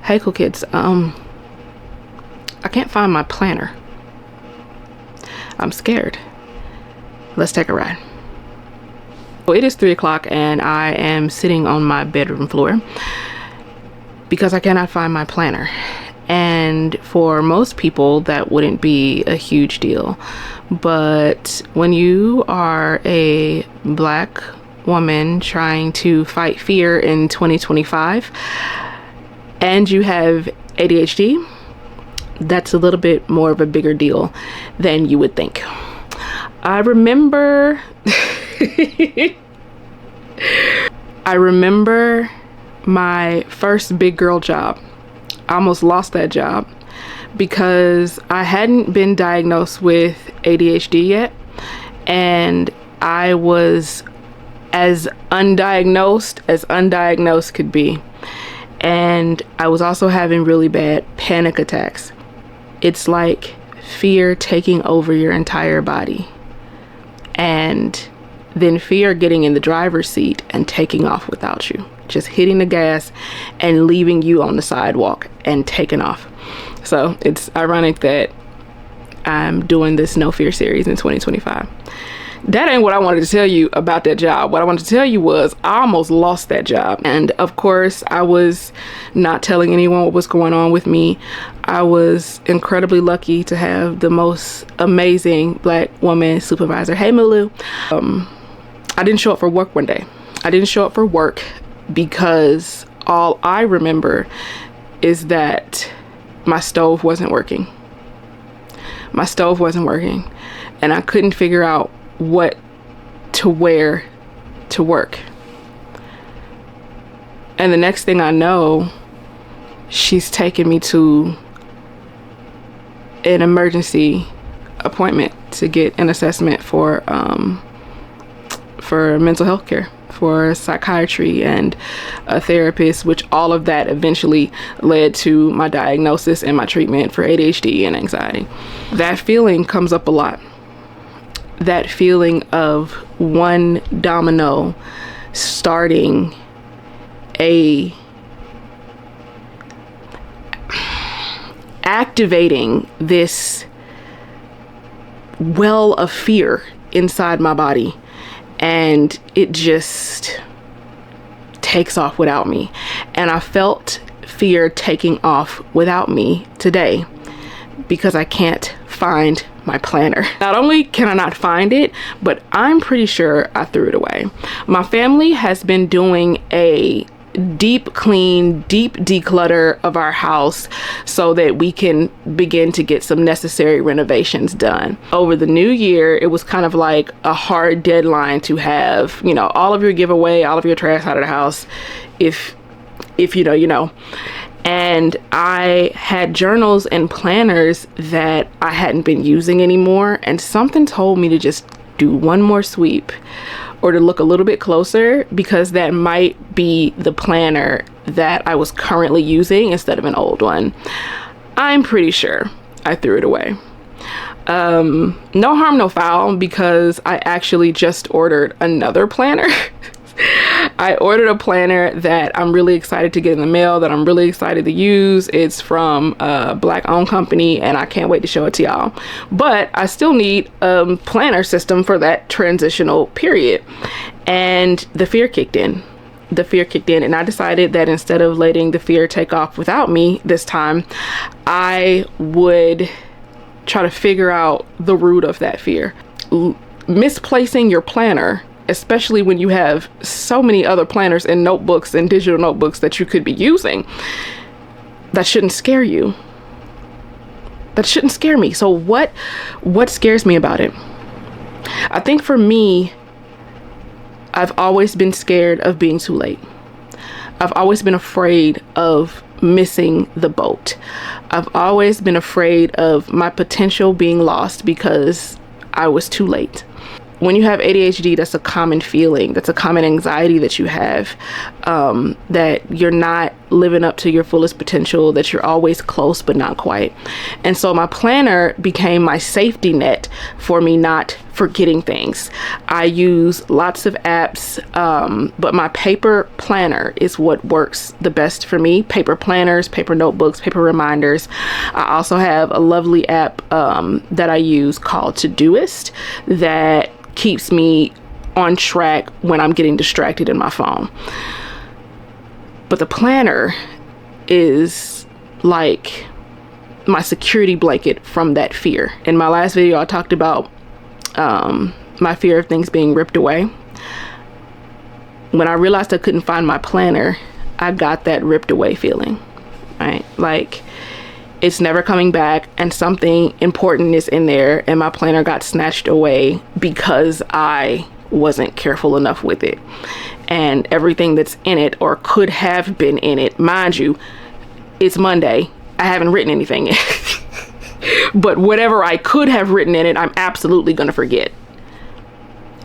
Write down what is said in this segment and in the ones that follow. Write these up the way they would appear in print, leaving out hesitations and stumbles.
Hey cool kids, I can't find my planner. I'm scared. Let's take a ride. Well, it is 3 o'clock and I am sitting on my bedroom floor because I cannot find my planner. And for most people that wouldn't be a huge deal, but when you are a Black woman trying to fight fear in 2025 and you have ADHD, that's a little bit more of a bigger deal than you would think. I remember my first big girl job. I almost lost that job because I hadn't been diagnosed with ADHD yet, and I was as undiagnosed could be. And I was also having really bad panic attacks. It's like fear taking over your entire body, and then fear getting in the driver's seat and taking off without you, just hitting the gas and leaving you on the sidewalk and taking off. So it's ironic that I'm doing this No Fear series in 2025. That ain't what I wanted to tell you about that job. What I wanted to tell you was I almost lost that job. And of course, I was not telling anyone what was going on with me. I was incredibly lucky to have the most amazing Black woman supervisor. Hey, Mulu. I didn't show up for work one day. I didn't show up for work because all I remember is that my stove wasn't working. My stove wasn't working, and I couldn't figure out what to wear to work. And the next thing I know, she's taking me to an emergency appointment to get an assessment for mental health care, for psychiatry and a therapist, which all of that eventually led to my diagnosis and my treatment for ADHD and anxiety. That feeling comes up a lot. That feeling of one domino starting activating this well of fear inside my body, and it just takes off without me. And I felt fear taking off without me today because I can't find my planner. Not only can I not find it, but I'm pretty sure I threw it away. My family has been doing a deep clean, deep declutter of our house so that we can begin to get some necessary renovations done. Over the new year, it was kind of like a hard deadline to have, you know, all of your giveaway, all of your trash out of the house. If you know. And I had journals and planners that I hadn't been using anymore, and something told me to just do one more sweep or to look a little bit closer, because that might be the planner that I was currently using instead of an old one. I'm pretty sure I threw it away. No harm, no foul, because I actually just ordered another planner. I ordered a planner that I'm really excited to get in the mail, that I'm really excited to use. It's from a Black-owned company, and I can't wait to show it to y'all. But I still need a planner system for that transitional period. And the fear kicked in. And I decided that instead of letting the fear take off without me this time, I would try to figure out the root of that fear. Misplacing your planner, especially when you have so many other planners and notebooks and digital notebooks that you could be using, that shouldn't scare you. That shouldn't scare me. So what scares me about it? I think for me, I've always been scared of being too late. I've always been afraid of missing the boat. I've always been afraid of my potential being lost because I was too late. When you have ADHD, that's a common feeling. That's a common anxiety that you have, that you're not living up to your fullest potential, that you're always close but not quite. And so my planner became my safety net for me not forgetting things. I use lots of apps, but my paper planner is what works the best for me. Paper planners, paper notebooks, paper reminders. I also have a lovely app that I use called Todoist that keeps me on track when I'm getting distracted in my phone. But the planner is like my security blanket from that fear. In my last video, I talked about my fear of things being ripped away. When I realized I couldn't find my planner, I got that ripped away feeling, right? Like it's never coming back, and something important is in there, and my planner got snatched away because I wasn't careful enough with it. And everything that's in it, or could have been in it, mind you, it's Monday, I haven't written anything yet. But whatever I could have written in it, I'm absolutely gonna forget.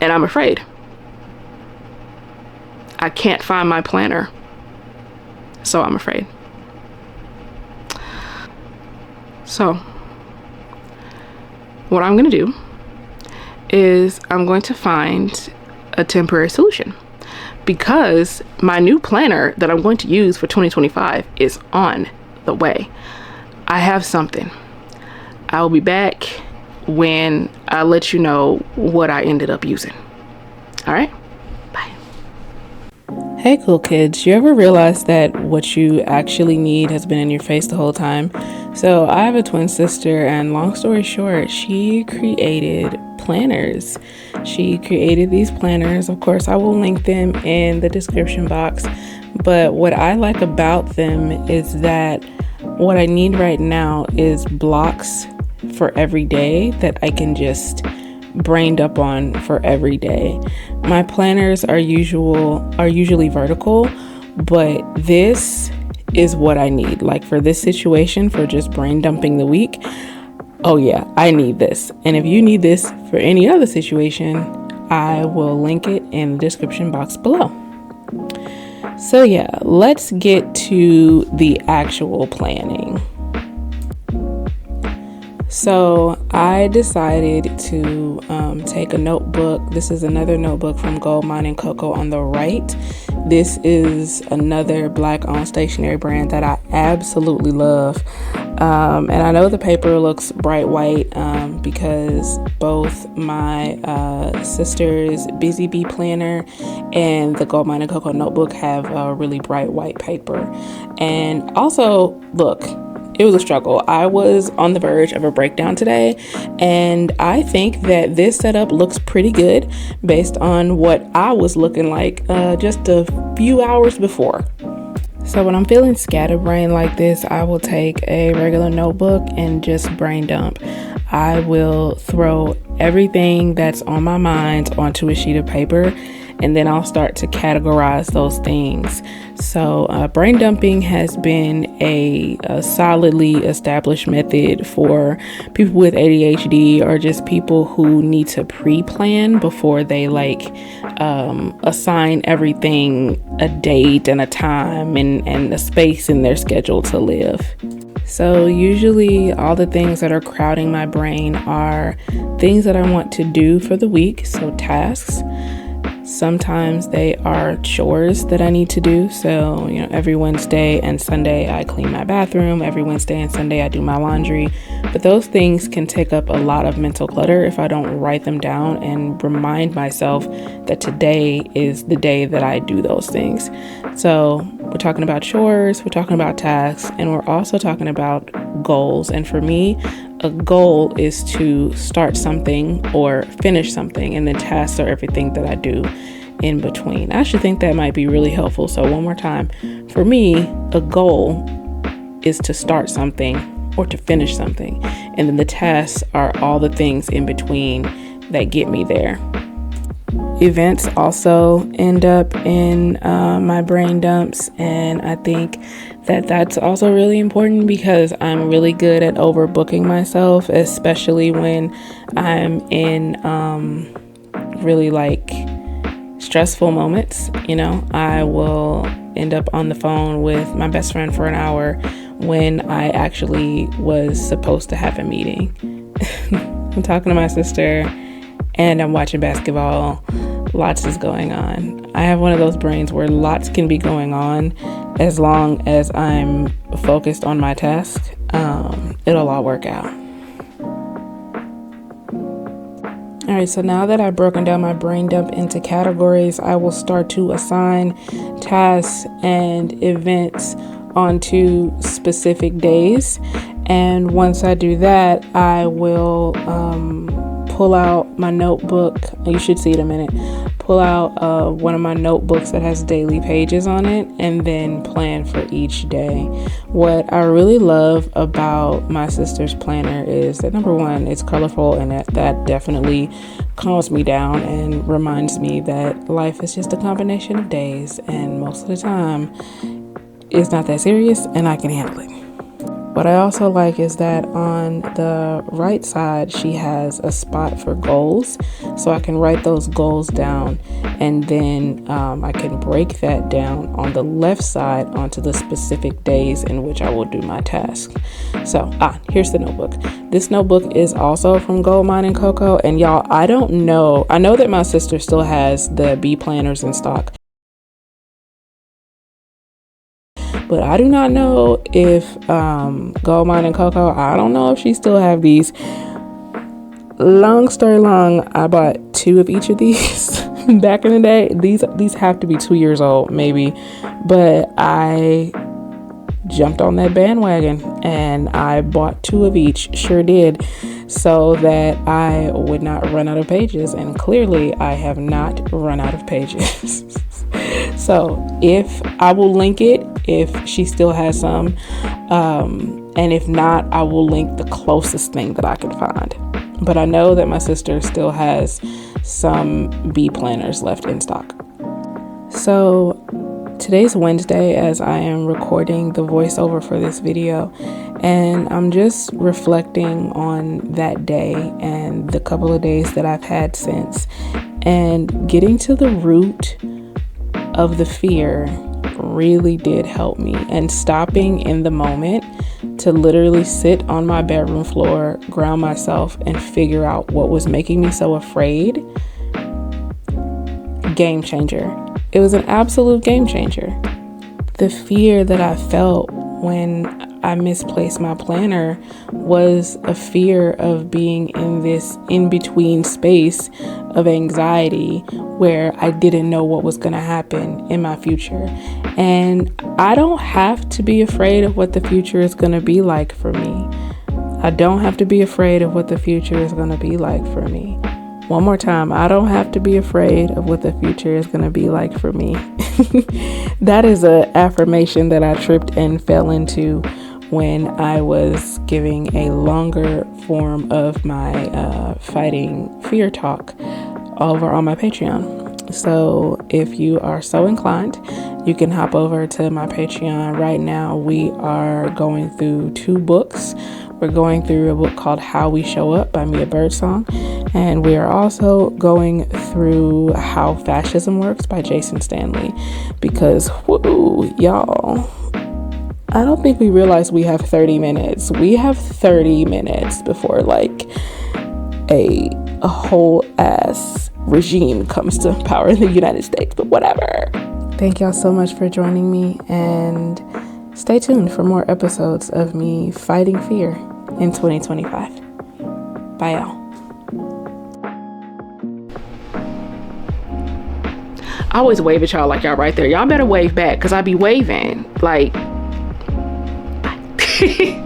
And I'm afraid. I can't find my planner, so I'm afraid. So what I'm gonna do is I'm going to find a temporary solution, because my new planner that I'm going to use for 2025 is on the way. I have something. I'll be back when I let you know what I ended up using. All right, bye. Hey, cool kids, you ever realize that what you actually need has been in your face the whole time? So I have a twin sister, and long story short, she created planners. She created these planners. Of course, I will link them in the description box. But what I like about them is that what I need right now is blocks for every day that I can just brain dump on for every day. My planners are usually vertical, but this is what I need. Like for this situation, for just brain dumping the week, oh yeah, I need this. And if you need this for any other situation, I will link it in the description box below. So yeah, let's get to the actual planning. So I decided to take a notebook. This is another notebook from Gold Mine & Cocoa on the right. This is another Black-owned stationery brand that I absolutely love. And I know the paper looks bright white because both my sister's Busy Bee planner and the Gold Mine & Cocoa notebook have a really bright white paper. And also, look, it was a struggle. I was on the verge of a breakdown today, and I think that this setup looks pretty good based on what I was looking like just a few hours before. So when I'm feeling scatterbrained like this, I will take a regular notebook and just brain dump. I will throw everything that's on my mind onto a sheet of paper, and then I'll start to categorize those things. So brain dumping has been a solidly established method for people with ADHD, or just people who need to pre-plan before they assign everything a date and a time and a space in their schedule to live. So usually all the things that are crowding my brain are things that I want to do for the week, so tasks. Sometimes they are chores that I need to do. So, every Wednesday and Sunday I clean my bathroom. Every Wednesday and Sunday I do my laundry. But those things can take up a lot of mental clutter if I don't write them down and remind myself that today is the day that I do those things. So we're talking about chores, we're talking about tasks, and we're also talking about goals. And for me, a goal is to start something or finish something, and then tasks are everything that I do in between. I actually think that might be really helpful. So one more time, for me, a goal is to start something or to finish something, and then the tasks are all the things in between that get me there. Events also end up in my brain dumps, and I think that that's also really important because I'm really good at overbooking myself, especially when I'm in really stressful moments. I will end up on the phone with my best friend for an hour when I actually was supposed to have a meeting. I'm talking to my sister and I'm watching basketball. Lots is going on. I have one of those brains where lots can be going on as long as I'm focused on my task. It'll all work out. All right, so now that I've broken down my brain dump into categories, I will start to assign tasks and events onto specific days. And once I do that, I will pull out my notebook. You should see it in a minute. Pull out one of my notebooks that has daily pages on it, and then plan for each day. What I really love about my sister's planner is that, number one, it's colorful, and that definitely calms me down and reminds me that life is just a combination of days, and most of the time it's not that serious and I can handle it. What I also like is that on the right side, she has a spot for goals. So I can write those goals down, and then I can break that down on the left side onto the specific days in which I will do my task. So, here's the notebook. This notebook is also from Gold Mine and Cocoa. And y'all, I know that my sister still has the bee planners in stock, but I do not know if Gold Mine and Cocoa, I don't know if she still have these. Long story long, I bought 2 of each of these back in the day. These have to be 2 years old, maybe, but I jumped on that bandwagon and I bought 2 of each, sure did, so that I would not run out of pages. And clearly I have not run out of pages. So if I will link it, if she still has some, and if not, I will link the closest thing that I can find. But I know that my sister still has some bee planners left in stock. So today's Wednesday as I am recording the voiceover for this video, and I'm just reflecting on that day and the couple of days that I've had since, and getting to the root of the fear really did help me. And stopping in the moment to literally sit on my bedroom floor, ground myself, and figure out what was making me so afraid. Game changer. It was an absolute game changer. The fear that I felt when I misplaced my planner was a fear of being in this in-between space of anxiety where I didn't know what was going to happen in my future. And I don't have to be afraid of what the future is going to be like for me. I don't have to be afraid of what the future is going to be like for me. One more time, I don't have to be afraid of what the future is going to be like for me. That is an affirmation that I tripped and fell into when I was giving a longer form of my fighting fear talk over on my Patreon. So if you are so inclined, you can hop over to my Patreon right now. We are going through 2 books. We're going through a book called How We Show Up by Mia Birdsong, and we are also going through How Fascism Works by Jason Stanley, because whoo, y'all, I don't think we realize we have 30 minutes. We have 30 minutes before like a whole ass regime comes to power in the United States, but whatever. Thank y'all so much for joining me, and stay tuned for more episodes of me fighting fear in 2025. Bye, y'all. I always wave at y'all like y'all right there. Y'all better wave back, because I be waving. Like, bye.